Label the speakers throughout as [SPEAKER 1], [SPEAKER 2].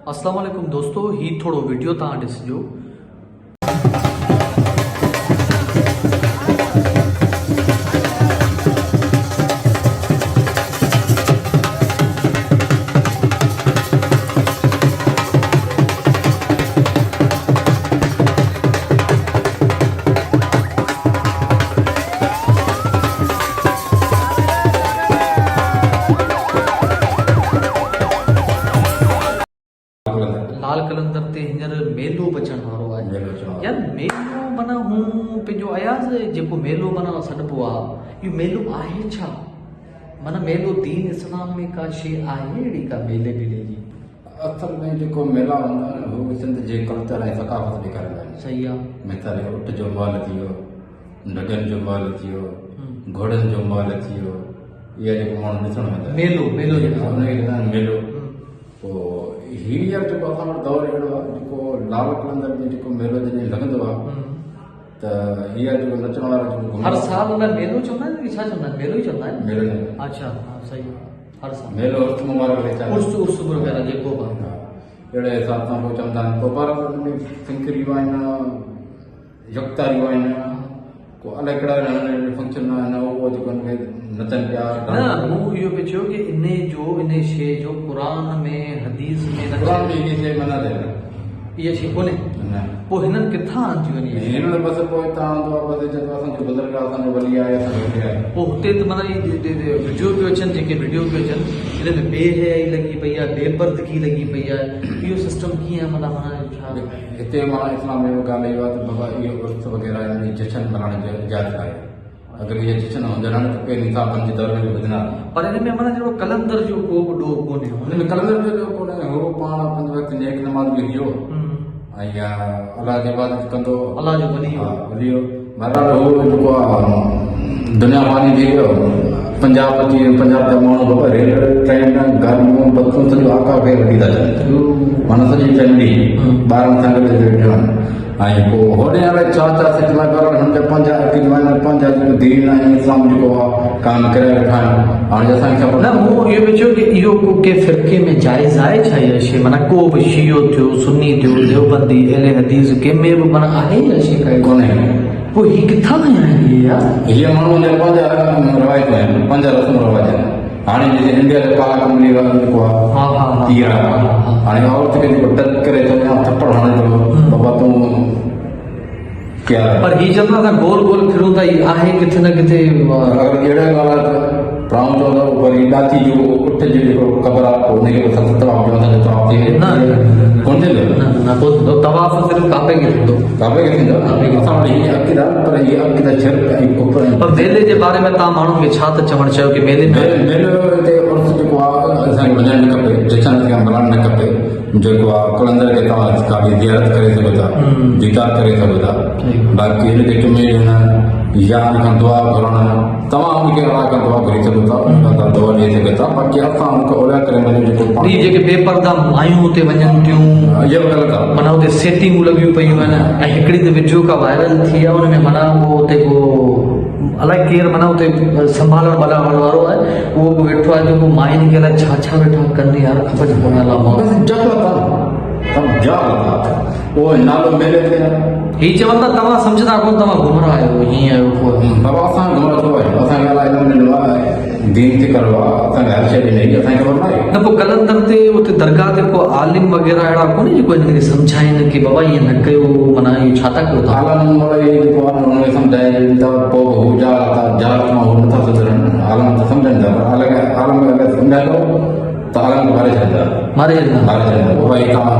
[SPEAKER 1] अस्सलाम वालेकुम दोस्तों, ही थोड़ो वीडियो तव्हां ॾिसिजो। लाल कलंदर ते हींअर मेलो बचण वारो आहे यार। मेलो माना हूं पंहिंजो अयाज़ जेको मेलो माना सॾिबो आहे, इहो मेलो आहे छा? माना मेलो दीन इस्लाम में का शइ आहे अहिड़ी का मेले बेले जी?
[SPEAKER 2] असल में जेको मेला हूंदा आहिनि उहे सिंध जे कल्चर ऐं सकाफ़त ॾेखारींदा आहिनि।
[SPEAKER 1] सही आहे।
[SPEAKER 2] मिसाल ऊट जो महल थी वियो, ढगनि जो महल थी वियो, घोड़नि जो महल थी वियो, इहा जेको माण्हू ॾिसण वेंदा आहिनि।
[SPEAKER 1] मेलो मेलो
[SPEAKER 2] हुनखे चवंदा आहिनि मेलो। पोइ हींअर जेको असां वटि दौरु अहिड़ो आहे जेको लाल कलंदर में जेको मेलो जॾहिं लॻंदो आहे त हींअर जेको नचण वारा जेको
[SPEAKER 1] हर साल हुन मेलो चवंदा आहिनि कि छा चवंदा आहिनि? मेलो ई चवंदा आहिनि।
[SPEAKER 2] मेलो न
[SPEAKER 1] अच्छा, हा सही आहे। हर साल
[SPEAKER 2] मेलो उर्स मुबारक
[SPEAKER 1] उर्स वग़ैरह जेको बि
[SPEAKER 2] अहिड़े हिसाब सां पोइ चवंदा आहिनि। पोइ पर हुनमें फिंकरियूं आहिनि, यकतारियूं आहिनि, को अलाए कहिड़ा नमूने फंक्शन आहिनि उहो जेको हुनखे नचनि पिया।
[SPEAKER 1] न मूं इहो पियो चयो कि इन शइ जो क़ुरान में हदीस में
[SPEAKER 2] क़ुरान में इहा शइ मना थियल
[SPEAKER 1] इहा शइ कोन्हे। पोइ हिननि किथां आंदी वञे?
[SPEAKER 2] हिननि बसि पोइ हितां आंदो आहे, बसि जेको असांजो बुज़ुर्ग आहे, असांजो वली आहे, असांजो आहे।
[SPEAKER 1] पोइ हुते त माना वीडियो पियो अचनि, जेके वीडियो पियो अचनि हिन में बेहयाई लॻी पई आहे, बेपर्दगी लॻी पई आहे। इहो सिस्टम कीअं आहे? माना छा
[SPEAKER 2] हिते माना इस्लाम में ॻाल्हि इहो आहे त बाबा इहो उर्स वग़ैरह हिन जशन मल्हाइण जो इजाज़त आहे। अगरि इहे जशन हुजनि त पहिरीं निसाबनि जे दौर में विझंदा। पर
[SPEAKER 1] हिन में माना जहिड़ो कलंदर जो को बि ॾोह कोन्हे।
[SPEAKER 2] हुन में कलंदर जो कोन्हे। हू पाण पंज वक़्तु नेक नमाज़ बि वियो ऐं अलाह जी इबादत कंदो, अलाह जो वली वियो। बहरहाल हू जेको आहे दुनिया फानी थी वियो। पंजाब अची वियो, पंजाब जा माण्हू बाबा रेल ट्रेन गाॾियूं बसूं सॼो आका खे वठी था अचनि। माना सॼी फैमिली ॿारनि सां गॾु वेठा आहिनि। ऐं पोइ होॾे हाणे छा छा सिखला कर हुनजा पंहिंजा पंहिंजा जेको दीन ऐं इस्लाम जेको आहे काम करे वेठा आहिनि। हाणे असांखे ख़बर
[SPEAKER 1] न, मूं इहो बि चयो कि इहो के फ़िरक़े में जाइज़ आहे छा इहा शइ? माना को बि शियो थियो, सुन्नी थियो, देवबंदी, अहले हदीस कंहिंमें बि माना आहे इहा शइ काई
[SPEAKER 2] कोन्हे।
[SPEAKER 1] पोइ हीअ किथां आया आहिनि यार?
[SPEAKER 2] हीअ माण्हू जा पंहिंजा रवायतूं आहिनि, पंहिंजा रस्म रवाज आहिनि। हाणे जीअं इंडिया जो काला कमली जेको आहे तीर आहे, हाणे औरत खे जेको टच करे थो या थप्पड़ हणे थो, बाबा तूं क्या?
[SPEAKER 1] पर हीअ चवंदा असां गोल गोल फिरूं था, हीअ आहे किथे न किथे।
[SPEAKER 2] अगरि अहिड़ा ॻाल्हि आहे त प्राउन चवंदो वरी ॾाथी जो उठ जो जेको ख़बर आहे पोइ हुनखे सत तवाफ़ जो असांजो तवाफ़ थिए कोन थींदो। न पोइ तवाफ़ सिर्फ़ु काबे खे थींदो। काबे खे थींदो। असां वटि हीअ अक़ीदा, पर हीअ अक़ीदा शिरक ऐं कुफ्र।
[SPEAKER 1] पर मेले जे बारे में तव्हां माण्हुनि खे छा था चवणु चाहियो कि मेले में
[SPEAKER 2] मेलो हिते उर्स जेको आहे असांखे वञणु न खपे, जशन खे मल्हाइणु न खपे। जेको आहे कलंदर खे तव्हां काफ़ी ज़ियारत करे सघो था, दीदार करे सघो था। बाक़ी हिनखे चुमे ॾियणु या खां दुआ घुरणु तव्हां हुनखे अलाह खां दुआ घुरी सघो था, दुआ ॾेई सघो था। बाक़ी असां हुनखे ओला करे वञूं जेको
[SPEAKER 1] जेके बेपर्दा मायूं हुते वञनि थियूं,
[SPEAKER 2] इहा बि ग़लति आहे।
[SPEAKER 1] माना हुते सेटिंगूं लॻियूं पयूं आहिनि। ऐं हिकिड़ी त वीडियो का वायरल थी आहे, हुन में माना उहो हुते को अलाए केरु माना हुते संभालण वारो आहे, उहो बि वेठो आहे जेको मायुनि खे अलाए छा छा वेठा कनि यार, ख़बर न कोन्हे।
[SPEAKER 2] उहो नालो मेले ते
[SPEAKER 1] हीअ चवंदा तव्हां सम्झंदा कोन, तव्हां घुमरा आहियो, हीअं आहियो।
[SPEAKER 2] बाबा असां घुमरा छो आहियूं? असांखे अलाए ॾिनो आहे दीन ते करिणो आहे, असांखे हर शइ ॾिनी, असांखे ख़बर न आहे। न पोइ कलंदर ते उते दरगाह ते को आलिम वग़ैरह अहिड़ा कोन्हे जेको हिनखे सम्झाइनि कि बाबा ईअं न कयो, माना इहो छा था कयो? आलम जेको आहे हुनखे सम्झाए ॾींदा, पोइ हू जाल मां हू नथा सुधरनि, आलम त सम्झनि था, पर आलम अगरि सम्झाईंदो त आलम खे मारे छॾींदा। पोइ भई तव्हां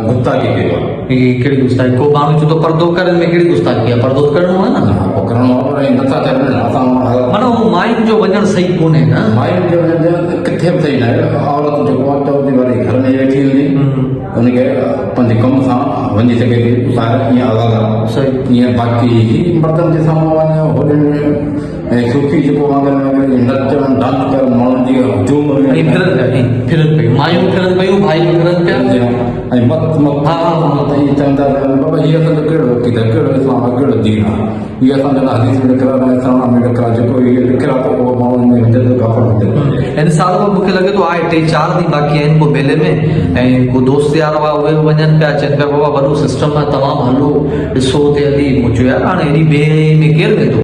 [SPEAKER 2] गुस्ताखी कयो आहे।
[SPEAKER 1] कहिड़ी गुस्ताखी? को माण्हू चए थो पर्दो करण में कहिड़ी गुस्ताखी आहे? पर्दो करिणो आहे न,
[SPEAKER 2] करिणो आहे, नथा थियनि। असां
[SPEAKER 1] माना हू मायुनि जो वञणु सही कोन्हे न,
[SPEAKER 2] मायुनि जो वञणु किथे बि सही न आहे। औरत जेको आहे चवंदी वरी घर में वेठी हूंदी, हुनखे पंहिंजे कम सां वञी सघे थी ॿाहिरि, ईअं आज़ादु आहे सही। ईअं बाक़ी मर्दनि जे साम्हूं वञो होॾे ऐं सूफ़ी जेको वांगुरु नचणु डांस करणु माण्हुनि जी हुजूम फिरनि पियूं, मायूं फिरनि पियूं, भाई फिरनि पिया। ऐं मत
[SPEAKER 1] हा,
[SPEAKER 2] त इहे चवंदा बाबा हीअ असांजो कहिड़ो अक़ीदो आहे, कहिड़ो इस्लाम आहे, कहिड़ो दीन आहे, इहे असांजो न हदीस में लिखियलु आहे, न क़ुरान में लिखियलु आहे, जेको इहे लिखियलु आहे त उहो माण्हुनि में हुजे थो गाफ़िल हुजे।
[SPEAKER 1] हिन साल में मूंखे लॻे थो आहे 3-4 ॾींहं बाक़ी आहिनि पोइ मेले में, ऐं को दोस्त यार हुआ उहे बि वञनि पिया, चवनि पिया बाबा वॾो सिस्टम आहे, तमामु हलो ॾिसो हुते हली। मूं चयो यार हाणे हेॾी ॿिए में केरु वेंदो,